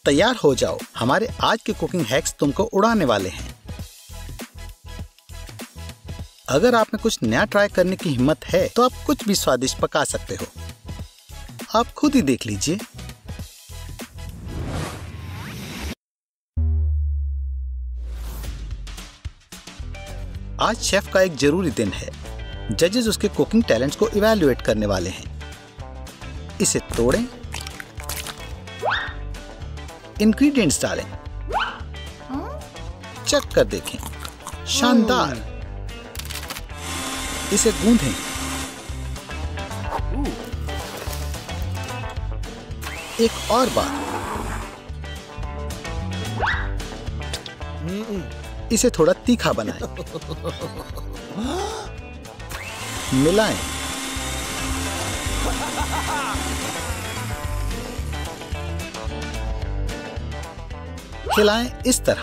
तैयार हो जाओ, हमारे आज के कुकिंग हैक्स तुमको उड़ाने वाले हैं। अगर आप में कुछ नया ट्राई करने की हिम्मत है तो आप कुछ भी स्वादिष्ट पका सकते हो। आप खुद ही देख लीजिए। आज शेफ का एक जरूरी दिन है। जजेस उसके कुकिंग टैलेंट्स को इवैल्यूएट करने वाले हैं। इसे तोड़ें, इंग्रेडिएंट्स डालें, चख कर देखें, शानदार। इसे गूंदें, एक और बार, इसे थोड़ा तीखा बनाएं, मिलाएं, खिलाएं इस तरह।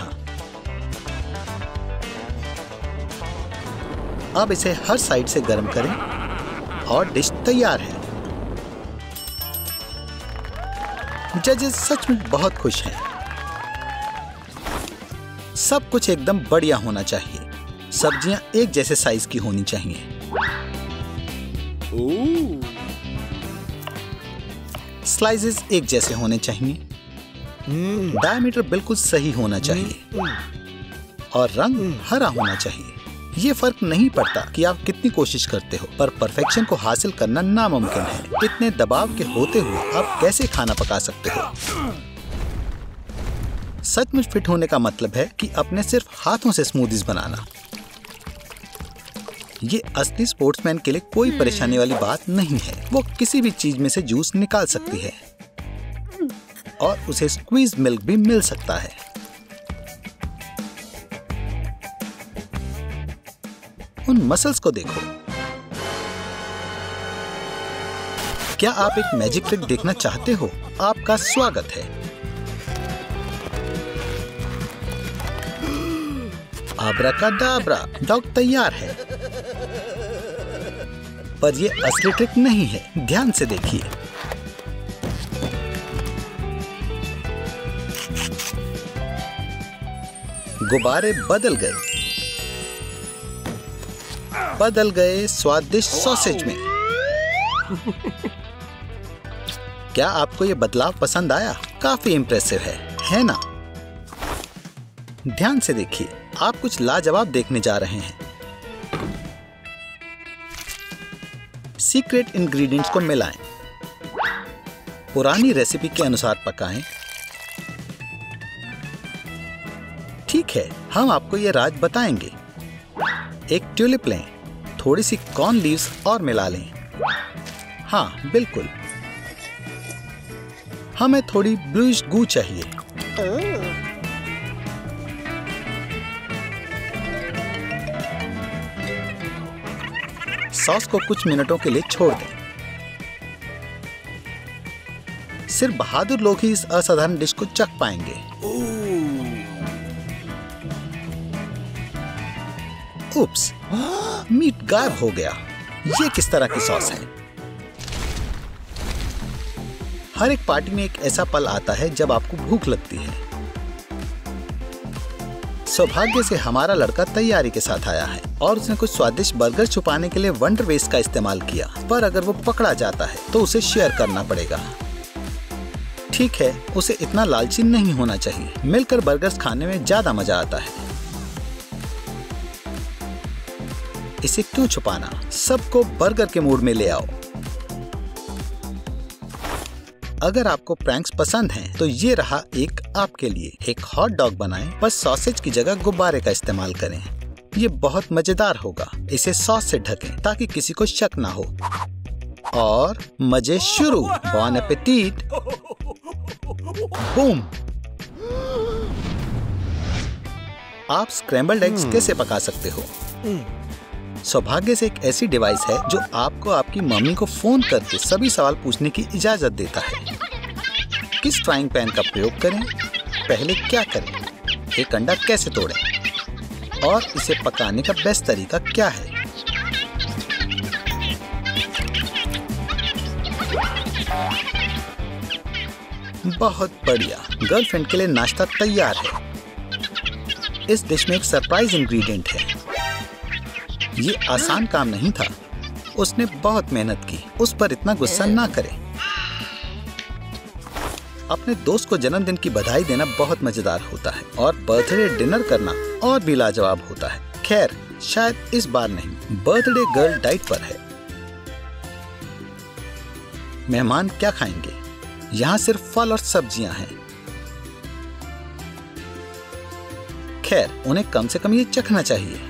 अब इसे हर साइड से गर्म करें और डिश तैयार है। जजेस सच में बहुत खुश हैं। सब कुछ एकदम बढ़िया होना चाहिए। सब्जियां एक जैसे साइज की होनी चाहिए। स्लाइसेस एक जैसे होने चाहिए। डायमीटर बिल्कुल सही होना चाहिए और रंग हरा होना चाहिए। ये फर्क नहीं पड़ता कि आप कितनी कोशिश करते हो, पर परफेक्शन को हासिल करना नामुमकिन है। इतने दबाव के होते हुए आप कैसे खाना पका सकते हो? सचमुच फिट होने का मतलब है कि अपने सिर्फ हाथों से स्मूदीज बनाना। ये असली स्पोर्ट्समैन के लिए कोई परेशानी वाली बात नहीं है। वो किसी भी चीज में से जूस निकाल सकती है और उसे स्क्वीज मिल्क भी मिल सकता है। उन मसल्स को देखो। क्या आप एक मैजिक ट्रिक देखना चाहते हो? आपका स्वागत है। आब्राकाडाब्रा, डॉग तैयार है। पर ये असली ट्रिक नहीं है। ध्यान से देखिए। गुब्बारे बदल गए स्वादिष्ट सॉसेज में। क्या आपको ये बदलाव पसंद आया? काफी इम्प्रेसिव है ना? ध्यान से देखिए, आप कुछ लाजवाब देखने जा रहे हैं। सीक्रेट इंग्रेडिएंट्स को मिलाएं, पुरानी रेसिपी के अनुसार पकाएं। ठीक है, हम आपको ये राज बताएंगे। एक ट्यूलिप लें, थोड़ी सी कॉर्न लीव्स और मिला लें। हाँ, बिल्कुल। हमें थोड़ी ब्लूइश गू चाहिए। सॉस को कुछ मिनटों के लिए छोड़ दें। सिर्फ बहादुर लोग ही इस असाधारण डिश को चख पाएंगे। उप्स, मीट गायब हो गया। ये किस तरह की सॉस है? हर एक पार्टी में एक ऐसा पल आता है जब आपको भूख लगती है। सौभाग्य से हमारा लड़का तैयारी के साथ आया है और उसने कुछ स्वादिष्ट बर्गर छुपाने के लिए वंडर वेस्ट का इस्तेमाल किया। पर अगर वो पकड़ा जाता है तो उसे शेयर करना पड़ेगा। ठीक है, उसे इतना लालची नहीं होना चाहिए। मिलकर बर्गर्स खाने में ज्यादा मजा आता है। इसे क्यों छुपाना? सबको बर्गर के मूड में ले आओ। अगर आपको प्रैंक्स पसंद हैं, तो ये रहा एक आपके लिए। एक हॉट डॉग बनाएं, बस सॉसेज की जगह गुब्बारे का इस्तेमाल करें। ये बहुत मजेदार होगा। इसे सॉस से ढकें ताकि किसी को शक ना हो। और मजे शुरू। बॉन एपेटीट। बूम। आप स्क्रैम्बल्ड एग्स कैसे पका सकते हो? सौभाग्य से एक ऐसी डिवाइस है जो आपको आपकी मम्मी को फोन करके सभी सवाल पूछने की इजाजत देता है। किस फ्राइंग पैन का प्रयोग करें? पहले क्या करें? एक अंडा कैसे तोड़ें? और इसे पकाने का बेस्ट तरीका क्या है? बहुत बढ़िया, गर्लफ्रेंड के लिए नाश्ता तैयार है। इस डिश में एक सरप्राइज इंग्रेडिएंट है। ये आसान काम नहीं था, उसने बहुत मेहनत की। उस पर इतना गुस्सा ना करें। अपने दोस्त को जन्मदिन की बधाई देना बहुत मजेदार होता है और बर्थडे डिनर करना और भी लाजवाब होता है। खैर, शायद इस बार नहीं। बर्थडे गर्ल डाइट पर है। मेहमान क्या खाएंगे? यहाँ सिर्फ फल और सब्जियां हैं। खैर, उन्हें कम से कम ये चखना चाहिए।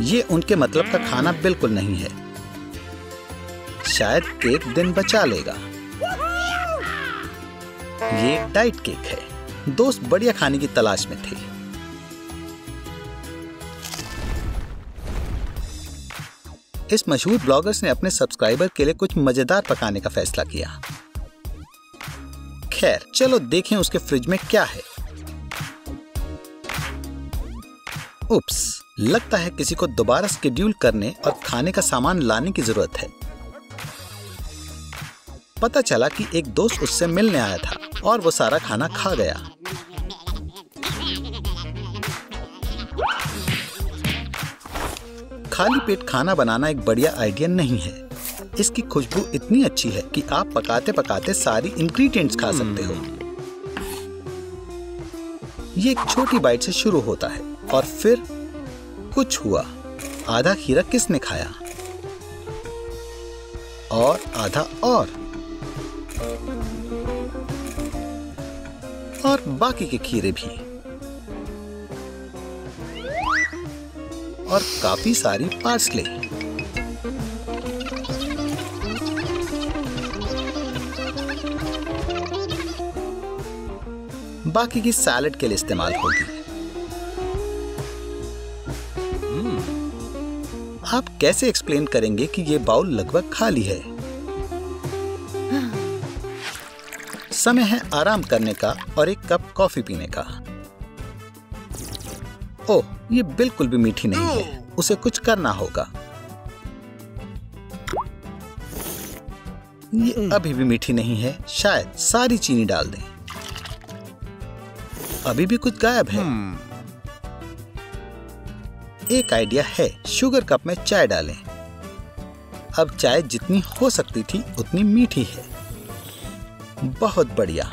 ये उनके मतलब का खाना बिल्कुल नहीं है। शायद केक दिन बचा लेगा। ये डाइट केक है। दोस्त बढ़िया खाने की तलाश में थे। इस मशहूर ब्लॉगर्स ने अपने सब्सक्राइबर के लिए कुछ मजेदार पकाने का फैसला किया। खैर, चलो देखें उसके फ्रिज में क्या है। उप्स, लगता है किसी को दोबारा शेड्यूल करने और खाने का सामान लाने की जरूरत है। पता चला कि एक दोस्त उससे मिलने आया था और वो सारा खाना खा गया। खाली पेट खाना बनाना एक बढ़िया आइडिया नहीं है। इसकी खुशबू इतनी अच्छी है कि आप पकाते पकाते सारी इंग्रेडिएंट्स खा सकते हो। ये एक छोटी बाइट से शुरू होता है और फिर कुछ हुआ। आधा खीरा किसने खाया? और आधा और बाकी के खीरे भी। और काफी सारी पार्सले। बाकी की सैलेड के लिए इस्तेमाल होगी। आप कैसे एक्सप्लेन करेंगे कि ये बाउल लगभग खाली है? समय है आराम करने का और एक कप कॉफी पीने का। ओह, ये बिल्कुल भी मीठी नहीं है। उसे कुछ करना होगा। ये अभी भी मीठी नहीं है। शायद सारी चीनी डाल दें। अभी भी कुछ गायब है। एक आइडिया है, शुगर कप में चाय डालें। अब चाय जितनी हो सकती थी उतनी मीठी है। बहुत बढ़िया।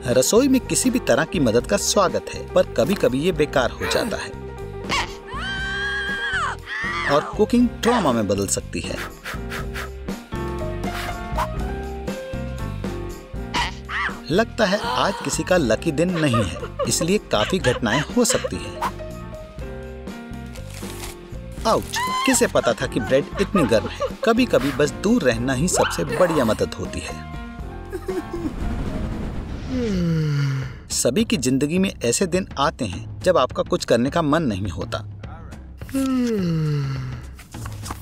रसोई में किसी भी तरह की मदद का स्वागत है, पर कभी कभी ये बेकार हो जाता है और कुकिंग ट्रॉमा में बदल सकती है। लगता है आज किसी का लकी दिन नहीं है, इसलिए काफी घटनाएं हो सकती हैं। आउच, किसे पता था कि ब्रेड इतनी गर्म है। कभी कभी बस दूर रहना ही सबसे बढ़िया मदद होती है। सभी की जिंदगी में ऐसे दिन आते हैं जब आपका कुछ करने का मन नहीं होता,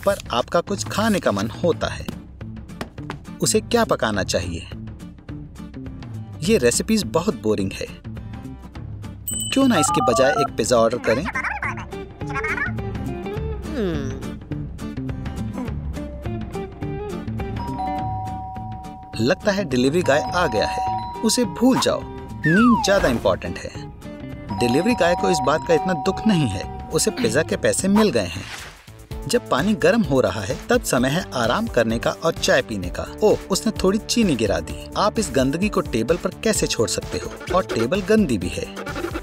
पर आपका कुछ खाने का मन होता है। उसे क्या पकाना चाहिए? ये रेसिपीज बहुत बोरिंग है। क्यों ना इसके बजाय एक पिज्जा ऑर्डर करें? लगता है डिलीवरी गाय आ गया है। उसे भूल जाओ, नींद ज्यादा इंपॉर्टेंट है। डिलीवरी गाय को इस बात का इतना दुख नहीं है, उसे पिज्जा के पैसे मिल गए हैं। जब पानी गर्म हो रहा है तब समय है आराम करने का और चाय पीने का। ओह, उसने थोड़ी चीनी गिरा दी। आप इस गंदगी को टेबल पर कैसे छोड़ सकते हो? और टेबल गंदी भी है,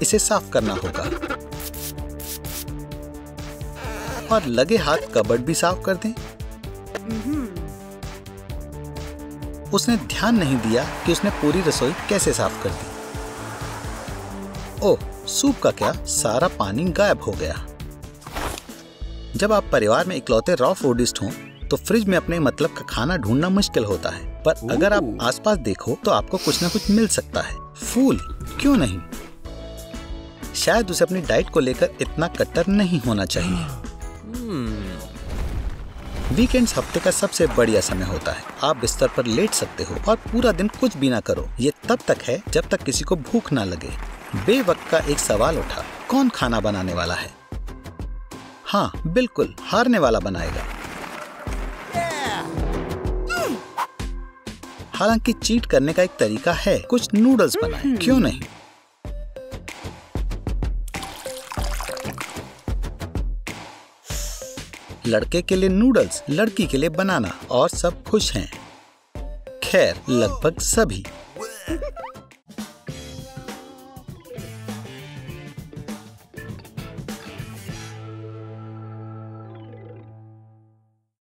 इसे साफ करना होगा। और लगे हाथ कबर्ड भी साफ कर दें। उसने ध्यान नहीं दिया कि उसने पूरी रसोई कैसे साफ कर दी। ओह, सूप का क्या? सारा पानी गायब हो गया। जब आप परिवार में इकलौते रॉ फूडिस्ट हों तो फ्रिज में अपने मतलब का खाना ढूंढना मुश्किल होता है, पर अगर आप आसपास देखो तो आपको कुछ न कुछ मिल सकता है। फूल, क्यों नहीं? शायद उसे अपनी डाइट को लेकर इतना कट्टर नहीं होना चाहिए। वीकेंड्स हफ्ते का सबसे बढ़िया समय होता है। आप बिस्तर पर लेट सकते हो और पूरा दिन कुछ भी ना करो। ये तब तक है जब तक किसी को भूख ना लगे। बेवक्त का एक सवाल उठा, कौन खाना बनाने वाला है? हाँ, बिल्कुल, हारने वाला बनाएगा। हालांकि चीट करने का एक तरीका है, कुछ नूडल्स बनाएं, क्यों नहीं। लड़के के लिए नूडल्स, लड़की के लिए बनाना और सब खुश हैं। खैर, लगभग सभी।